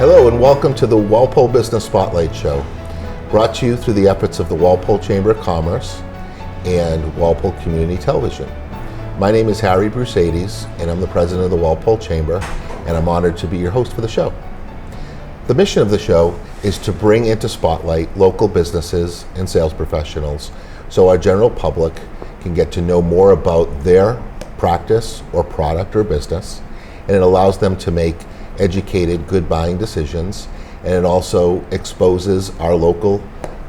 Hello and welcome to the Walpole Business Spotlight Show, brought to you through the efforts of the Walpole Chamber of Commerce and Walpole Community Television. My name is Harry Brusades, and I'm the president of the Walpole Chamber, and I'm honored to be your host for the show. The mission of the show is to bring into spotlight local businesses and sales professionals so our general public can get to know more about their practice or product or business, and it allows them to make educated, good buying decisions, and it also exposes our local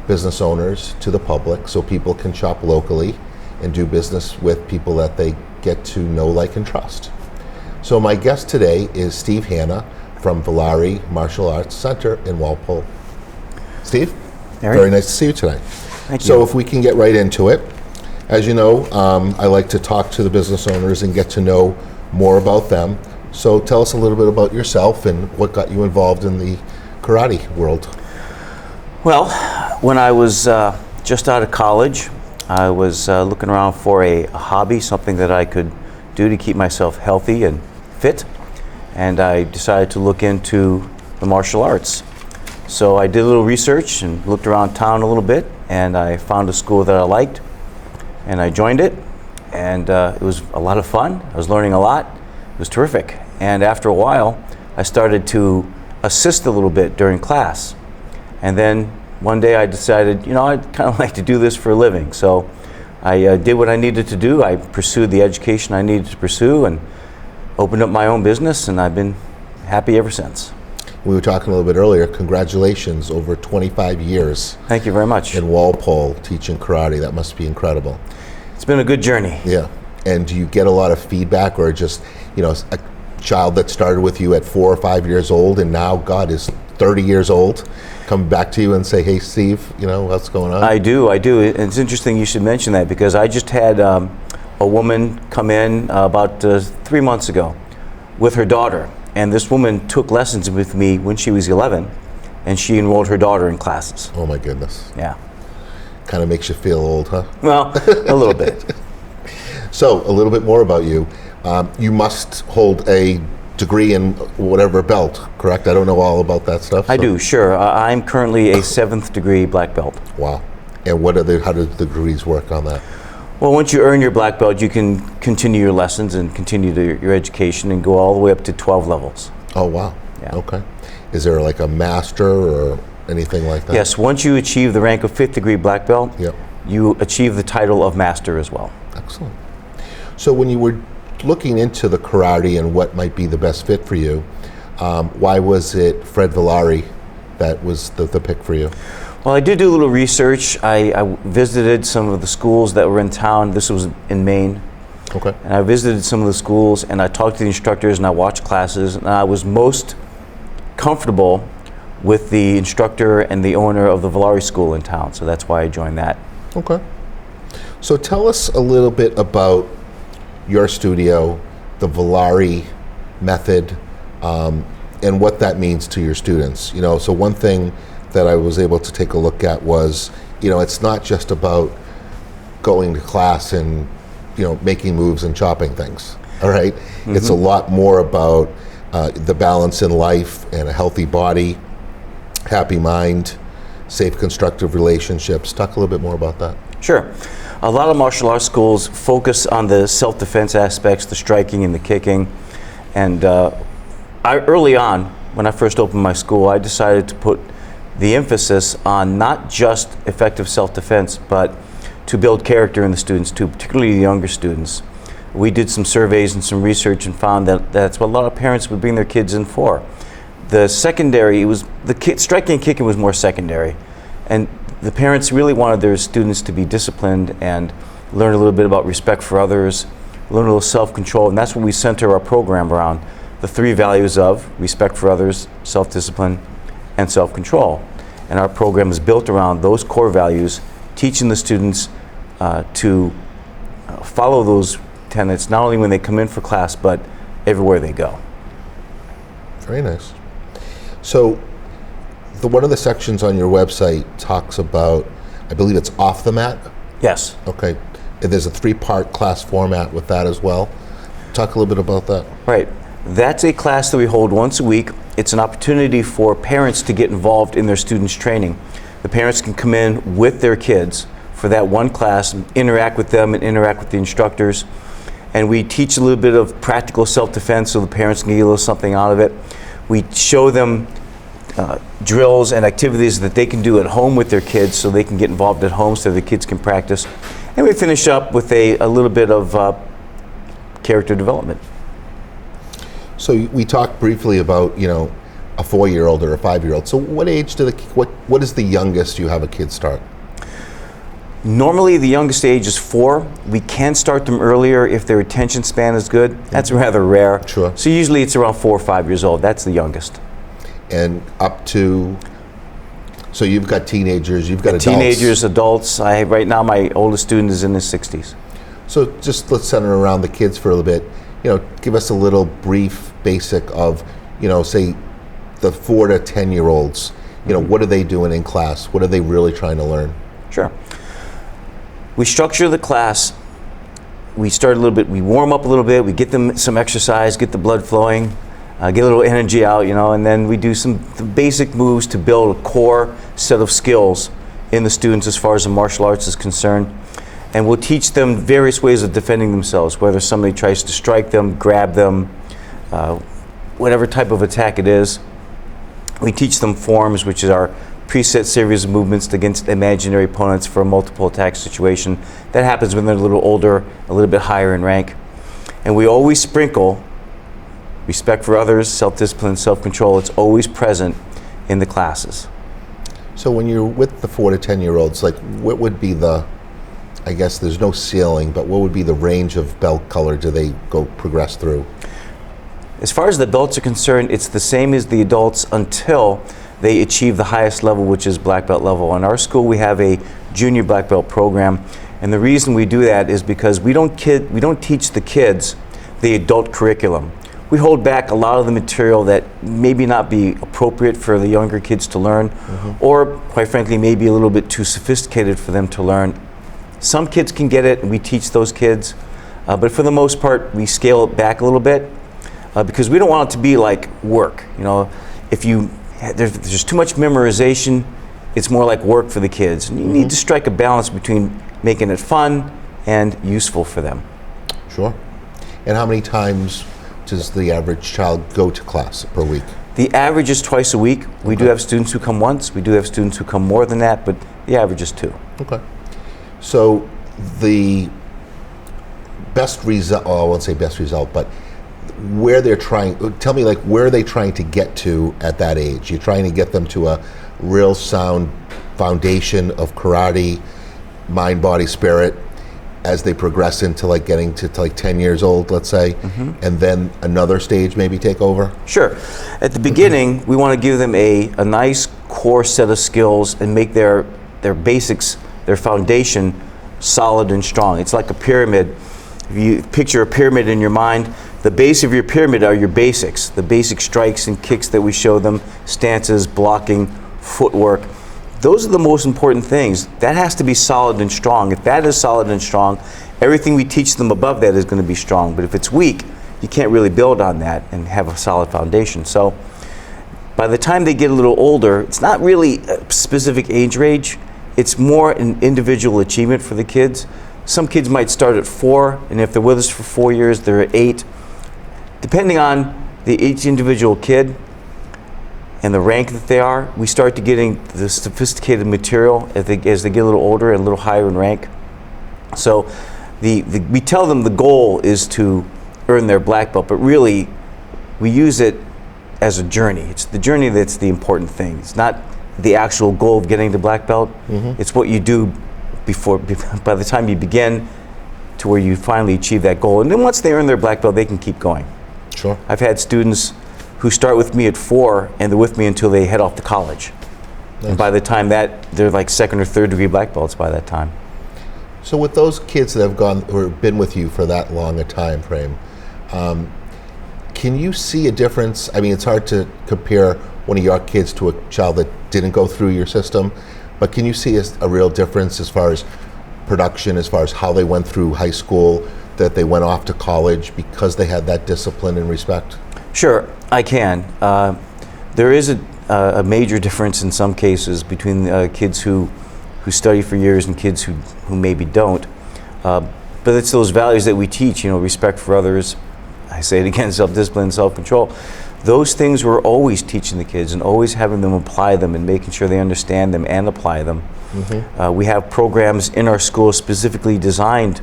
business owners to the public so people can shop locally and do business with people that they get to know, like, and trust. So my guest today is Steve Hanna from Villari Martial Arts Center in Walpole. Steve, very nice to see you tonight. Thank you. So if we can get right into it, as you know, I like to talk to the business owners and get to know more about them. So tell us a little bit about yourself and what got you involved in the karate world. Well, when I was just out of college, I was looking around for a hobby, something that I could do to keep myself healthy and fit, and I decided to look into the martial arts. So I did a little research and looked around town a little bit, and I found a school that I liked, and I joined it, and it was a lot of fun. I was learning a lot. It was terrific. And after a while, I started to assist a little bit during class. And then one day I decided, I'd kind of like to do this for a living. So I did what I needed to do. I pursued the education I needed to pursue and opened up my own business, and I've been happy ever since. We were talking a little bit earlier. Congratulations, over 25 years. Thank you very much. In Walpole, teaching karate. That must be incredible. It's been a good journey. Yeah. And do you get a lot of feedback, or just, a child that started with you at 4 or 5 years old and now, God, is 30 years old, come back to you and say, hey, Steve, what's going on? I do. It's interesting you should mention that, because I just had a woman come in about 3 months ago with her daughter. And this woman took lessons with me when she was 11, and she enrolled her daughter in classes. Oh, my goodness. Yeah. Kind of makes you feel old, huh? Well, a little bit. So, a little bit more about you. You must hold a degree in whatever belt, correct? I don't know all about that stuff. I do, sure. I'm currently a 7th degree black belt. Wow. And how do the degrees work on that? Well, once you earn your black belt, you can continue your lessons and continue your education and go all the way up to 12 levels. Oh, wow. Yeah. Okay. Is there like a master or anything like that? Yes, once you achieve the rank of 5th degree black belt, yep, you achieve the title of master as well. Excellent. So when you were looking into the karate and what might be the best fit for you, why was it Fred Villari that was the pick for you? Well, I did do a little research. I visited some of the schools that were in town. This was in Maine. Okay. And I visited some of the schools, and I talked to the instructors, and I watched classes, and I was most comfortable with the instructor and the owner of the Villari school in town. So that's why I joined that. Okay. So tell us a little bit about your studio, the Villari method, and what that means to your students. So one thing that I was able to take a look at was, it's not just about going to class and, making moves and chopping things, all right? Mm-hmm. It's a lot more about the balance in life and a healthy body, happy mind, safe, constructive relationships. Talk a little bit more about that. Sure. A lot of martial arts schools focus on the self-defense aspects, the striking and the kicking. And early on, when I first opened my school, I decided to put the emphasis on not just effective self-defense, but to build character in the students too, particularly the younger students. We did some surveys and some research and found that that's what a lot of parents would bring their kids in for. The secondary, striking and kicking was more secondary. And the parents really wanted their students to be disciplined and learn a little bit about respect for others, learn a little self-control, and that's what we center our program around. The 3 values of respect for others, self-discipline, and self-control. And our program is built around those core values, teaching the students to follow those tenets, not only when they come in for class, but everywhere they go. Very nice. So, one of the sections on your website talks about, I believe it's off the mat? Yes. Okay. And there's a 3-part class format with that as well. Talk a little bit about that. Right. That's a class that we hold once a week it's an opportunity for parents to get involved in their students' training. The parents can come in with their kids for that one class, interact with them and interact with the instructors. And we teach a little bit of practical self-defense so the parents can get a little something out of it. We show them drills and activities that they can do at home with their kids so they can get involved at home so the kids can practice. And we finish up with a little bit of character development. So we talked briefly about, a 4-year-old or a 5-year-old. So what age what is the youngest you have a kid start? Normally the youngest age is 4. We can start them earlier if their attention span is good. That's rather rare. Sure. So usually it's around 4 or 5 years old. That's the youngest. And up to, so you've got teenagers, you've got adults. Teenagers, adults. Right now my oldest student is in his 60s. So just let's center around the kids for a little bit. Give us a little brief basic of, say the 4 to 10-year-olds. What are they doing in class? What are they really trying to learn? Sure. We structure the class. We start a little bit, we warm up a little bit, we get them some exercise, get the blood flowing, get a little energy out, and then we do some basic moves to build a core set of skills in the students as far as the martial arts is concerned. And we'll teach them various ways of defending themselves, whether somebody tries to strike them, grab them, whatever type of attack it is. We teach them forms, which is our preset series of movements against imaginary opponents for a multiple attack situation. That happens when they're a little older, a little bit higher in rank. And we always sprinkle respect for others, self-discipline, self-control. It's always present in the classes. So when you're with the 4 to 10-year-olds, what would be I guess there's no ceiling, but what would be the range of belt color do they progress through? As far as the belts are concerned, it's the same as the adults until they achieve the highest level, which is black belt level. In our school, we have a junior black belt program, and the reason we do that is because we don't teach the kids the adult curriculum. We hold back a lot of the material that maybe not be appropriate for the younger kids to learn, or quite frankly, maybe a little bit too sophisticated for them to learn. Some kids can get it, and we teach those kids, but for the most part, we scale it back a little bit because we don't want it to be like work. If there's too much memorization, it's more like work for the kids. And you need to strike a balance between making it fun and useful for them. Sure. And how many times does the average child go to class per week? The average is twice a week. We do have students who come once. We do have students who come more than that, but the average is 2. Okay. So the best result, I won't say best result, but where they're trying, tell me where are they trying to get to at that age? You're trying to get them to a real sound foundation of karate, mind, body, spirit, as they progress into getting to 10 years old, let's say, and then another stage maybe take over? Sure. At the beginning, we want to give them a nice core set of skills and make their basics, their foundation, solid and strong. It's like a pyramid. If you picture a pyramid in your mind, the base of your pyramid are your basics, the basic strikes and kicks that we show them, stances, blocking, footwork. Those are the most important things. That has to be solid and strong. If that is solid and strong, everything we teach them above that is going to be strong. But if it's weak, you can't really build on that and have a solid foundation. So by the time they get a little older, it's not really a specific age range. It's more an individual achievement for the kids. Some kids might start at 4, and if they're with us for 4 years, they're at 8. Depending on each individual kid and the rank that they are, we start to getting the sophisticated material as they get a little older and a little higher in rank. So we tell them the goal is to earn their black belt, but really we use it as a journey. It's the journey that's the important thing. It's not the actual goal of getting the black belt. It's what you do by the time you begin to where you finally achieve that goal. And then once they earn their black belt, they can keep going. Sure. I've had students who start with me at 4 and they're with me until they head off to college. Nice. And by the time they're like 2nd or 3rd degree black belts by that time. So with those kids that have gone or been with you for that long a time frame, can you see a difference? I mean, it's hard to compare one of your kids to a child that didn't go through your system, but can you see a real difference as far as production, as far as how they went through high school, that they went off to college because they had that discipline and respect? Sure, I can. There is a major difference in some cases between kids who study for years and kids who maybe don't. But it's those values that we teach, respect for others, I say it again, self-discipline, self-control. Those things we're always teaching the kids and always having them apply them and making sure they understand them and apply them. Mm-hmm. We have programs in our school specifically designed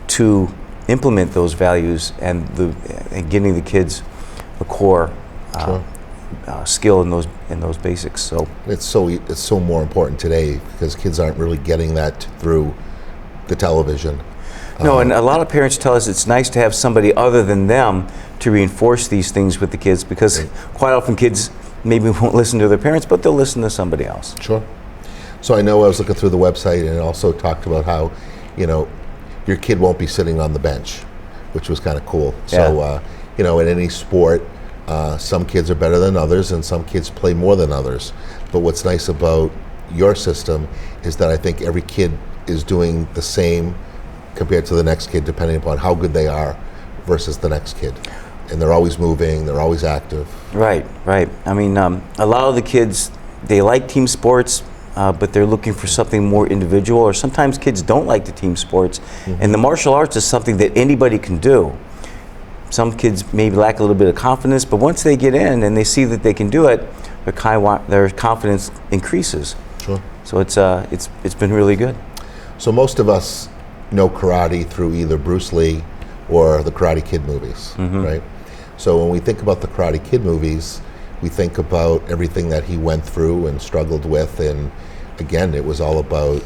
to implement those values and getting the kids a core skill in those basics. So it's so more important today because kids aren't really getting that through the television. No, and a lot of parents tell us it's nice to have somebody other than them to reinforce these things with the kids because quite often kids maybe won't listen to their parents, but they'll listen to somebody else. Sure. So I know I was looking through the website and it also talked about how, your kid won't be sitting on the bench, which was kind of cool. So, in any sport, some kids are better than others and some kids play more than others. But what's nice about your system is that I think every kid is doing the same compared to the next kid, depending upon how good they are versus the next kid. And they're always moving, they're always active. Right. I mean, a lot of the kids, they like team sports, but they're looking for something more individual, or sometimes kids don't like the team sports. Mm-hmm. And the martial arts is something that anybody can do. Some kids maybe lack a little bit of confidence, but once they get in and they see that they can do it, their confidence increases. Sure. So it's been really good. So most of us know karate through either Bruce Lee or the Karate Kid movies, mm-hmm. right? So when we think about the Karate Kid movies, we think about everything that he went through and struggled with, and again, it was all about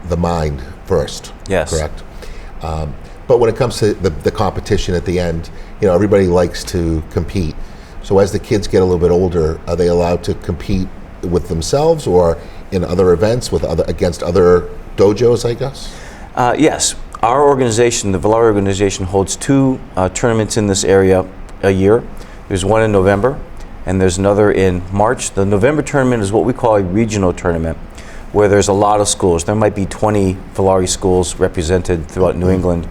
the mind first. Yes. Correct? But when it comes to the competition at the end, everybody likes to compete. So as the kids get a little bit older, are they allowed to compete with themselves or in other events against other dojos, I guess? Yes. Our organization, the Villari organization, holds 2 tournaments in this area a year. There's one in November, and there's another in March. The November tournament is what we call a regional tournament, where there's a lot of schools. There might be 20 Villari schools represented throughout New England.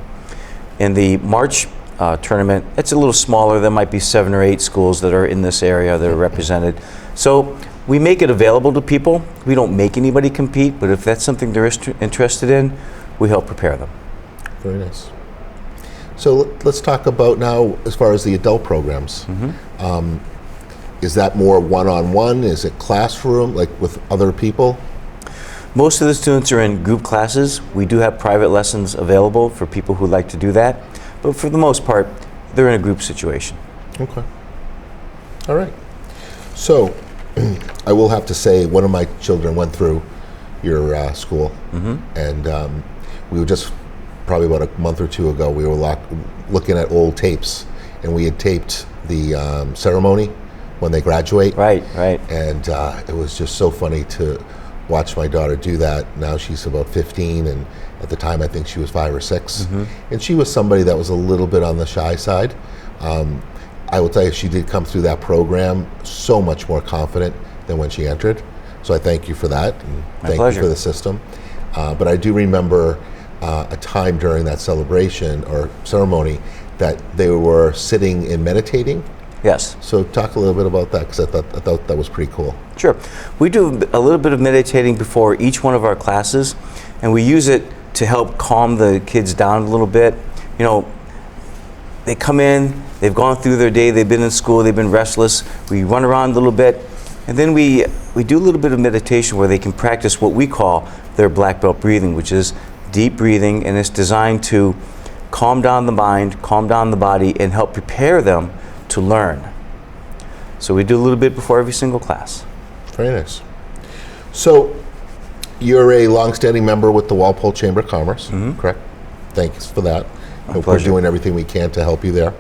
In the March tournament, it's a little smaller. There might be 7 or 8 schools that are in this area that are represented. So we make it available to people. We don't make anybody compete, but if that's something they're interested in, we help prepare them. Very nice. So let's talk about now as far as the adult programs. Mm-hmm. Is that more one-on-one? Is it classroom, like with other people? Most of the students are in group classes. We do have private lessons available for people who like to do that. But for the most part, they're in a group situation. Okay. All right. So I will have to say one of my children went through your school. Mm-hmm. And we were just probably about a month or 2 ago, we were looking at old tapes, and we had taped the ceremony when they graduate. Right. And it was just so funny to watch my daughter do that. Now she's about 15, and at the time I think she was 5 or 6. Mm-hmm. And she was somebody that was a little bit on the shy side. I will tell you, she did come through that program so much more confident than when she entered. So I thank you for that, and thank you for the system. But I do remember a time during that celebration or ceremony that they were sitting and meditating. Yes. So talk a little bit about that, because I thought that was pretty cool. Sure. We do a little bit of meditating before each one of our classes, and we use it to help calm the kids down a little bit. They come in, they've gone through their day, they've been in school, they've been restless. We run around a little bit, and then we do a little bit of meditation where they can practice what we call their black belt breathing, which is deep breathing, and it's designed to calm down the mind, calm down the body, and help prepare them to learn. So we do a little bit before every single class. Very nice. So you're a longstanding member with the Walpole Chamber of Commerce, mm-hmm. correct? Thanks for that. Hope we're doing everything we can to help you there.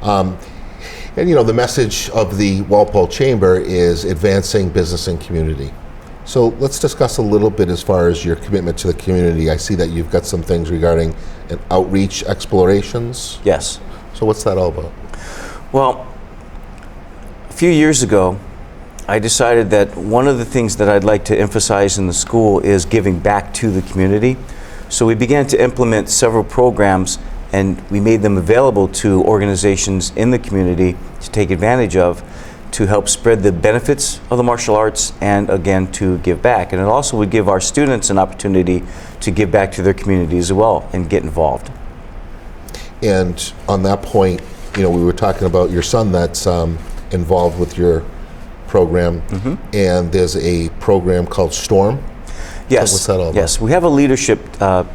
And the message of the Walpole Chamber is advancing business and community. So let's discuss a little bit as far as your commitment to the community. I see that you've got some things regarding an outreach explorations. Yes. So what's that all about? Well, a few years ago, I decided that one of the things that I'd like to emphasize in the school is giving back to the community. So we began to implement several programs, and we made them available to organizations in the community to take advantage of, to help spread the benefits of the martial arts and again to give back. And it also would give our students an opportunity to give back to their communities as well and get involved. And on that point, we were talking about your son that's involved with your program, and there's a program called Storm. Yes. So what's that all about? Yes, we have a leadership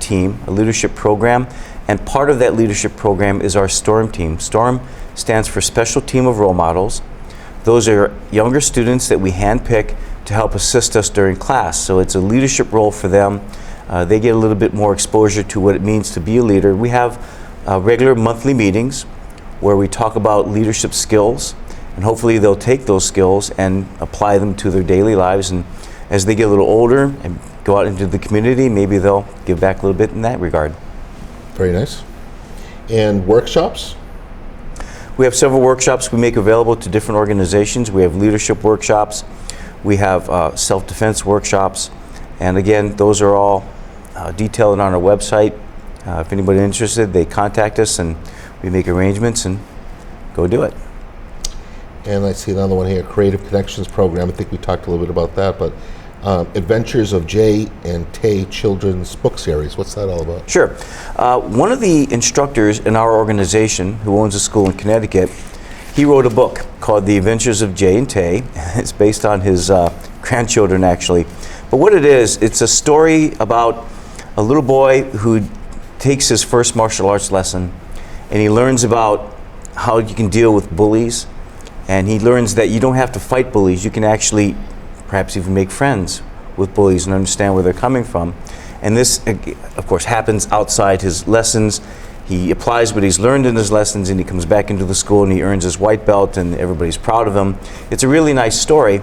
team, a leadership program, and part of that leadership program is our STORM team. STORM stands for Special Team of Role Models. Those are younger students that we handpick to help assist us during class. So it's a leadership role for them. They get a little bit more exposure to what it means to be a leader. We have regular monthly meetings where we talk about leadership skills, and hopefully they'll take those skills and apply them to their daily lives. And as they get a little older and go out into the community, maybe they'll give back a little bit in that regard. Very nice. And workshops? We have several workshops we make available to different organizations. We have leadership workshops. We have self-defense workshops. And again, those are all detailed on our website. If anybody's interested, they contact us and we make arrangements and go do it. And I see another one here, Creative Connections Program. I think we talked a little bit about that, but Adventures of Jay and Tay Children's Book Series. What's that all about? Sure. One of the instructors in our organization who owns a school in Connecticut, he wrote a book called The Adventures of Jay and Tay. It's based on his grandchildren, actually. But what it is, it's a story about a little boy who takes his first martial arts lesson, and he learns about how you can deal with bullies, and he learns that you don't have to fight bullies. You can actually perhaps even make friends with bullies and understand where they're coming from. And this, of course, happens outside his lessons. He applies what he's learned in his lessons, and he comes back into the school and he earns his white belt, and everybody's proud of him. It's a really nice story,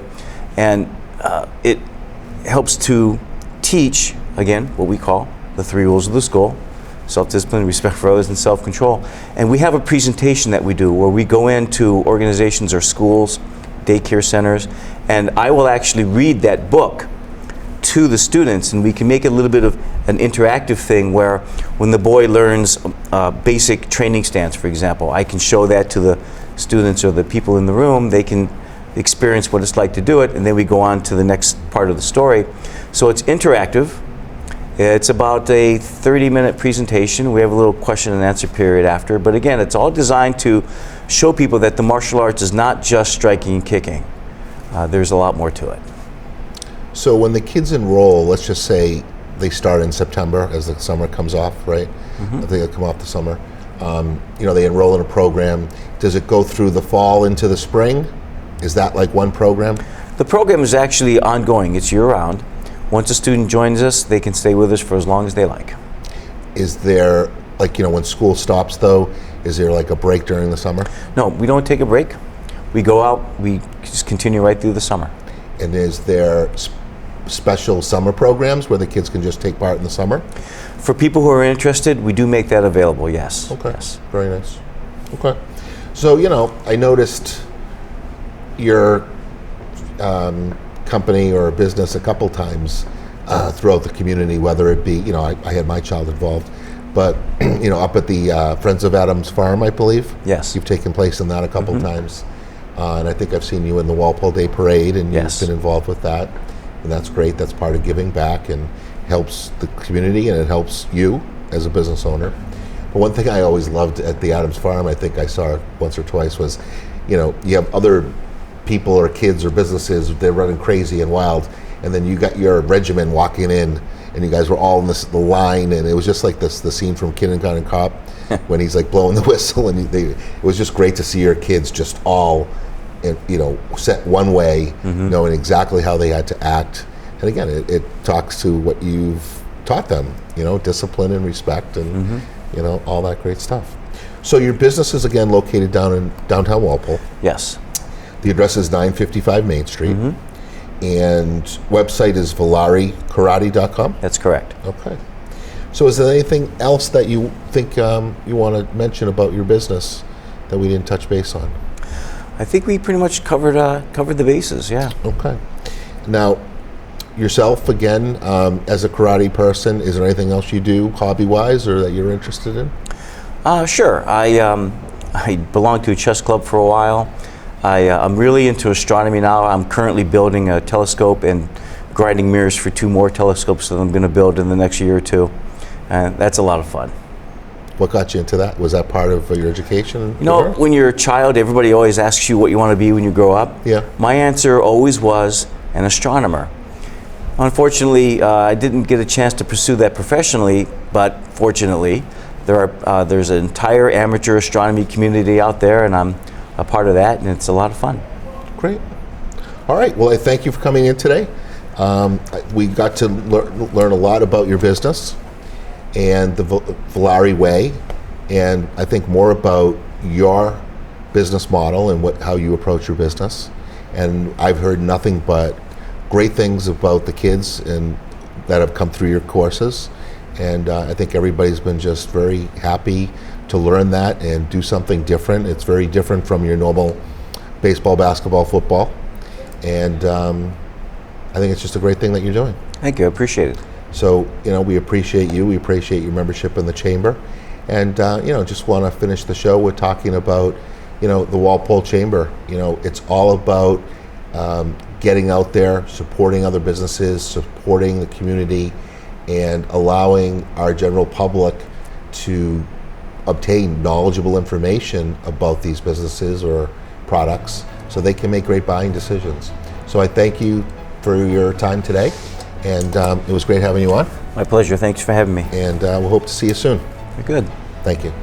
and it helps to teach, again, what we call the 3 rules of the school: self-discipline, respect for others, and self-control. And we have a presentation that we do where we go into organizations or schools, daycare centers, and I will actually read that book to the students, and we can make it a little bit of an interactive thing where when the boy learns basic training stance, for example, I can show that to the students or the people in the room. They can experience what it's like to do it, and then we go on to the next part of the story. So it's interactive. It's about a 30-minute presentation. We have a little question and answer period after, but again, it's all designed to show people that the martial arts is not just striking and kicking. There's a lot more to it. So when the kids enroll, let's just say they start in September as the summer comes off, right? I think they'll come off the summer. They enroll in a program. Does it go through the fall into the spring? Is that like one program? The program is actually ongoing. It's year-round. Once a student joins us, they can stay with us for as long as they like. Is there, when school stops though, is there like a break during the summer? No, we don't take a break. We go out, we just continue right through the summer. And is there special summer programs where the kids can just take part in the summer? For people who are interested, we do make that available, yes. Okay, yes. Very nice. Okay. So, I noticed your company or business a couple times throughout the community, whether it be, I had my child involved, but, up at the Friends of Adams Farm, I believe. Yes. You've taken place in that a couple times. And I think I've seen you in the Walpole Day Parade, and yes. You've been involved with that. And that's great. That's part of giving back and helps the community, and it helps you as a business owner. But one thing I always loved at the Adams Farm, I think I saw it once or twice, was, you have other people or kids or businesses, they're running crazy and wild, and then you got your regiment walking in, and you guys were all in the line, and it was just like the scene from Kindergarten Cop when he's like blowing the whistle, and it was just great to see your kids just all, set one way, knowing exactly how they had to act. And again, it talks to what you've taught them, discipline and respect and, all that great stuff. So your business is again located down in downtown Walpole. Yes. The address is 955 Main Street. And website is VillariKarate.com? That's correct. Okay. So is there anything else that you think you want to mention about your business that we didn't touch base on? I think we pretty much covered the bases, yeah. Okay. Now, yourself, again, as a karate person, is there anything else you do hobby-wise or that you're interested in? Sure. I belonged to a chess club for a while. I'm really into astronomy now. I'm currently building a telescope and grinding mirrors for 2 more telescopes that I'm going to build in the next year or 2. And that's a lot of fun. What got you into that? Was that part of your education? You know, when you're a child, everybody always asks you what you want to be when you grow up. Yeah. My answer always was an astronomer. Unfortunately, I didn't get a chance to pursue that professionally, but fortunately, there's an entire amateur astronomy community out there, and I'm a part of that, and it's a lot of fun. Great. All right. Well, I thank you for coming in today. We got to learn a lot about your business and the Villari way, and I think more about your business model and how you approach your business. And I've heard nothing but great things about the kids and that have come through your courses. And I think everybody's been just very happy to learn that and do something different. It's very different from your normal baseball, basketball, football. And I think it's just a great thing that you're doing. Thank you. I appreciate it. So, we appreciate you. We appreciate your membership in the Chamber. And, just want to finish the show with talking about, the Walpole Chamber. It's all about getting out there, supporting other businesses, supporting the community, and allowing our general public to obtain knowledgeable information about these businesses or products so they can make great buying decisions. So I thank you for your time today, and it was great having you on. My pleasure. Thanks for having me. And we'll hope to see you soon. You're good. Thank you.